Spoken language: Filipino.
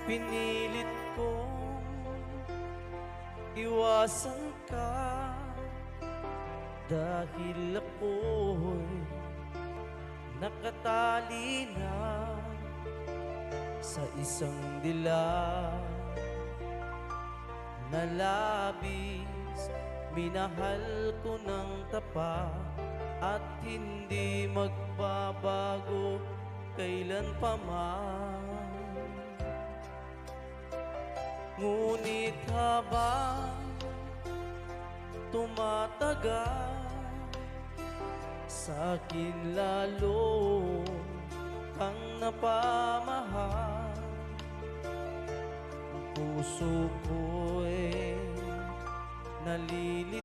Pinilit kong iwasan ka dahil ako'y nakatali na sa isang dilag na labis. Minahal ko ng tapat at hindi magbabago kailan pa man. Ngunit habang tumatagal, sa'kin lalo kang napamahal. Ang puso ko'y nalilito.